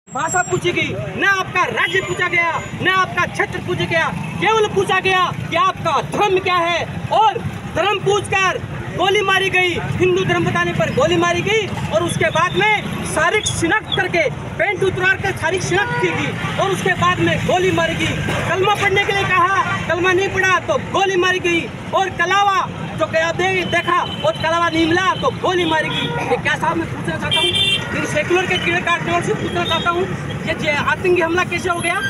भाषा पूछी गई, न आपका राज्य पूछा गया, न आपका क्षेत्र पूछा गया, केवल पूछा गया कि आपका धर्म क्या है। और धर्म पूछकर गोली मारी गई, हिंदू धर्म बताने पर गोली मारी गई। और उसके बाद में शारीरिक शिनाख्त करके पेंट उतार कर शारीरिक शिनाख्त की गई और उसके बाद में गोली मारी गई। कलमा पढ़ने के लिए कहा, कलमा नहीं पढ़ा तो गोली मारी गई। और कलावा जो देखा और कलावा नहीं मिला तो गोली मारी गई। ये क्या साहब मैं पूछना चाहता हूँ, फिर सेकुलर के कीड़े काटने वाले से पूछना चाहता हूँ, ये आतंकी हमला कैसे हो गया।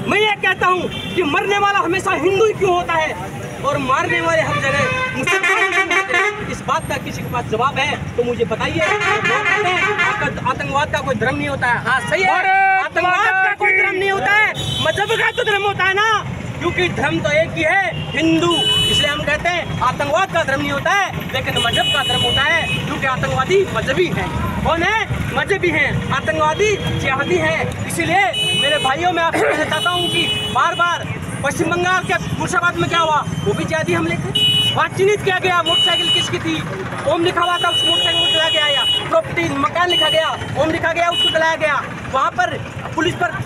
मैं ये कहता हूँ कि मरने वाला हमेशा हिंदू ही क्यों होता है और मारने वाले हर जगह मुसलमान। इस बात का किसी के पास जवाब है तो मुझे बताइए। आतंकवाद का कोई धर्म नहीं होता है। हाँ सही है, आतंकवाद का कोई धर्म नहीं होता है, मजहब का तो धर्म होता है ना, क्योंकि धर्म तो एक ही है, हिंदू। इसलिए हम कहते हैं आतंकवाद का धर्म नहीं होता है, लेकिन मजहब का धर्म होता है, क्योंकि आतंकवादी मजहबी है। कौन है? मजहबी हैं। आतंकवादी जिहादी हैं। इसीलिए मेरे भाइयों में आपसे कहना चाहता हूँ कि बार बार पश्चिम बंगाल के मुर्शिदाबाद में क्या हुआ, वो भी जिहादी हमले थे। वहाँ चिन्हित किया गया मोटरसाइकिल किसकी थी, ओम लिखा हुआ था, उस मोटरसाइकिल को जलाया गया। प्रॉपर्टी मकान लिखा गया, ओम लिखा गया, उसको जलाया गया। वहाँ पर पुलिस पर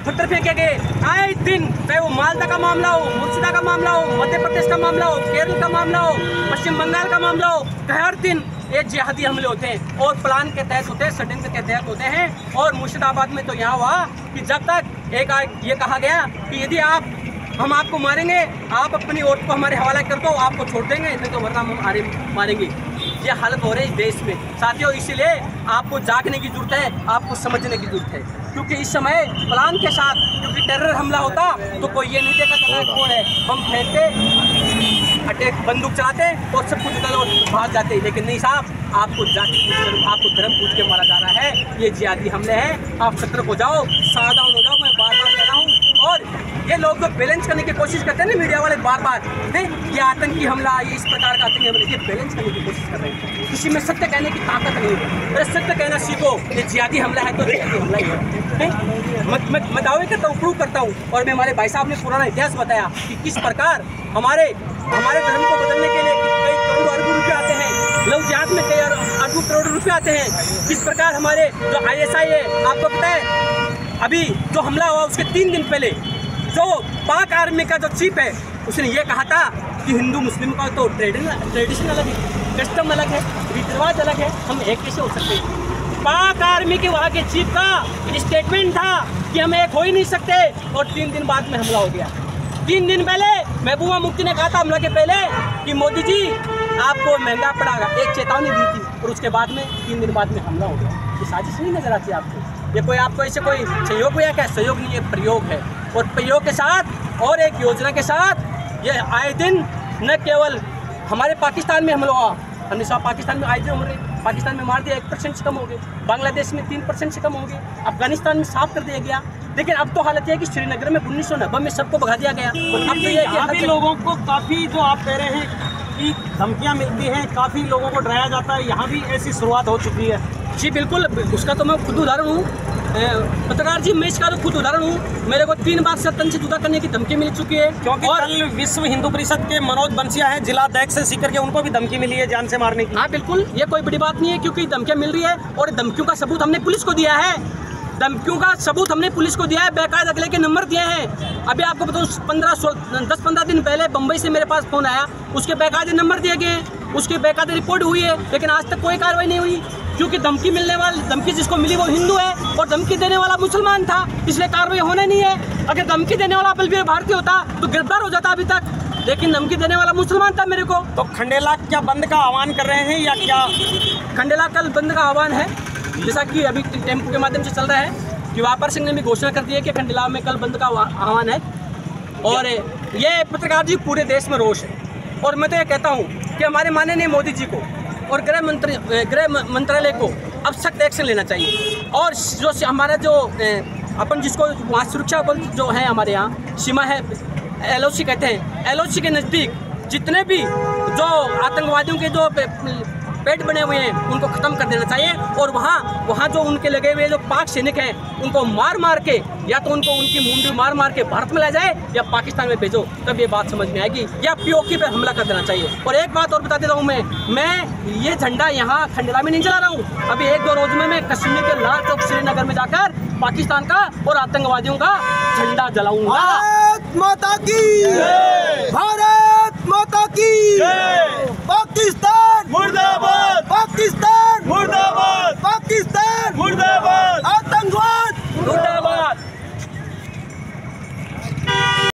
पत्थर फेंके गए। आए दिन, चाहे वो मालदा का मामला हो, मुर्शिदा का मामला हो, मध्य प्रदेश का मामला हो, केरल का मामला हो, पश्चिम बंगाल का मामला हो, हर दिन ये जिहादी हमले होते हैं और प्लान के तहत होते हैं, षड्यंत्र के तहत होते हैं। और मुर्शिदाबाद में तो यहाँ हुआ कि जब तक एक ये कहा गया कि यदि हम आपको मारेंगे, आप अपनी औरत को हमारे हवाला कर दो, आपको छोड़ देंगे, नहीं तो वरना हम मारेंगे। ये हालत हो रही है देश में साथियों। इसीलिए आपको जागने की जरूरत है, आपको समझने की जरूरत है, क्योंकि इस समय प्लान के साथ, क्योंकि टेरर हमला होता तो कोई ये नहीं देखा था कौन है, हम फेंकते, अटैक बंदूक चलाते और सब कुछ और भाग जाते। लेकिन नहीं साहब, आपको जाति पूछ, आपको धर्म पूछ के मारा जा रहा है। ये जिहादी हमले हैं। आप सतर्क हो जाओ, सावधान हो जाओ। मैं बार बार कह रहा हूँ। और ये लोग जो बैलेंस करने की कोशिश करते हैं ना, मीडिया वाले बार बार ये आतंकी हमला, ये इस प्रकार का आतंकी हमला, ये बैलेंस करने की कोशिश कर रहे हैं। किसी में सत्य कहने की ताकत नहीं है। अरे सत्य कहना सीखो। ये जिहादी हमला है तो जिहादी हमला ही है। मैं दावे करता हूँ, प्रूव करता हूँ। और मैं हमारे भाई साहब ने पुराना इतिहास बताया कि किस प्रकार हमारे धर्म को बदलने के लिए कई करोड़ों अरबों रुपये आते हैं, लव जिहाद में कई अरबों करोड़ रुपये आते हैं। किस प्रकार हमारे जो ISI है, आपको पता है अभी जो हमला हुआ उसके 3 दिन पहले जो पाक आर्मी का जो चीफ है, उसने ये कहा था कि हिंदू मुस्लिम का तो ट्रेडिशन अलग है, कस्टम अलग है, रीति रिवाज अलग है, हम एक कैसे हो सकते हैं। पाक आर्मी के वहाँ के चीफ का स्टेटमेंट था कि हम एक हो ही नहीं सकते। और 3 दिन बाद में हमला हो गया। 3 दिन पहले महबूबा मुफ्ती ने कहा था हमला के पहले कि मोदी जी आपको महंगा पड़ेगा, एक चेतावनी दी थी। और उसके बाद में 3 दिन बाद में हमला हो गया। ये साजिश नहीं नजर आती आपको? ये कोई आपको ऐसे कोई सहयोग हुआ क्या? सहयोग नहीं, ये प्रयोग है। और प्रयोग के साथ और एक योजना के साथ ये आए दिन न केवल हमारे पाकिस्तान में हमला हुआ, हमने सब पाकिस्तान में आए दिन हमले, पाकिस्तान में मार दिया 1% से कम हो गए, बांग्लादेश में 3% से कम हो गए, अफगानिस्तान में साफ कर दिया गया। लेकिन अब तो हालत है कि श्रीनगर में 1990 में सबको भगा दिया गया। अब तो ये काफ़ी लोगों को काफ़ी जो आप कह रहे हैं कि धमकियाँ मिलती हैं, काफ़ी लोगों को डराया जाता है, यहाँ भी ऐसी शुरुआत हो चुकी है। जी बिल्कुल, उसका तो मैं खुद उदाहरण हूँ पत्रकार जी, मैं इसका तो खुद उदाहरण हूँ। मेरे को 3 बार सत्तन से जुदा करने की धमकी मिल चुकी है। क्योंकि और कल विश्व हिंदू परिषद के मनोज बंसिया है जिला अध्यक्ष से सीकर के, उनको भी धमकी मिली है जान से मारने की। हाँ बिल्कुल, ये कोई बड़ी बात नहीं है, क्योंकि धमकियाँ मिल रही है और धमकियों का सबूत हमने पुलिस को दिया है। धमकियों का सबूत हमने पुलिस को दिया है, बेकायदा अगले के नंबर दिए हैं। अभी आपको बताऊँ 10-15 दिन पहले बम्बई से मेरे पास फ़ोन आया, उसके बेकायदे नंबर दिए गए, उसकी बेकायदे रिपोर्ट हुई है, लेकिन आज तक कोई कार्रवाई नहीं हुई। क्योंकि धमकी मिलने वाली, धमकी जिसको मिली वो हिंदू है और धमकी देने वाला मुसलमान था, इसलिए कार्रवाई होना नहीं है। अगर धमकी देने वाला बलबीर भारती होता तो गिरफ्तार हो जाता अभी तक, लेकिन धमकी देने वाला मुसलमान था मेरे को। तो खंडेला क्या बंद का आह्वान कर रहे हैं या क्या? खंडेला कल बंद का आह्वान है, जैसा कि अभी टेम्पो के माध्यम से चल रहा है कि व्यापार सिंह ने भी घोषणा कर दी है कि खंडेला में कल बंद का आह्वान है। और ये पत्रकार जी पूरे देश में रोष है। और मैं तो ये कहता हूँ कि हमारे माननीय मोदी जी को और गृह मंत्रालय को अब सख्त एक्शन लेना चाहिए। और जो हमारा जो अपन जिसको वहाँ सुरक्षा बल जो है हमारे यहाँ सीमा है, LOC कहते हैं, LOC के नज़दीक जितने भी जो आतंकवादियों के जो घुसपैठ बने हुए हैं उनको खत्म कर देना चाहिए, और वहाँ जो उनके लगे हुए जो पाक सैनिक हैं उनको मार मार के, या तो उनको उनकी मुंडी मार मार के भारत में ले जाए या पाकिस्तान में भेजो, तब ये बात समझ में आएगी, या पीओके पे हमला कर देना चाहिए। और एक बात और बता देता हूँ, मैं ये झंडा यहाँ खंडेला में नहीं जला रहा हूँ, अभी 1-2 रोज में मैं कश्मीर के लाल चौक श्रीनगर में जाकर पाकिस्तान का और आतंकवादियों का झंडा जलाऊंगा। भारत माता की, भारत माता की।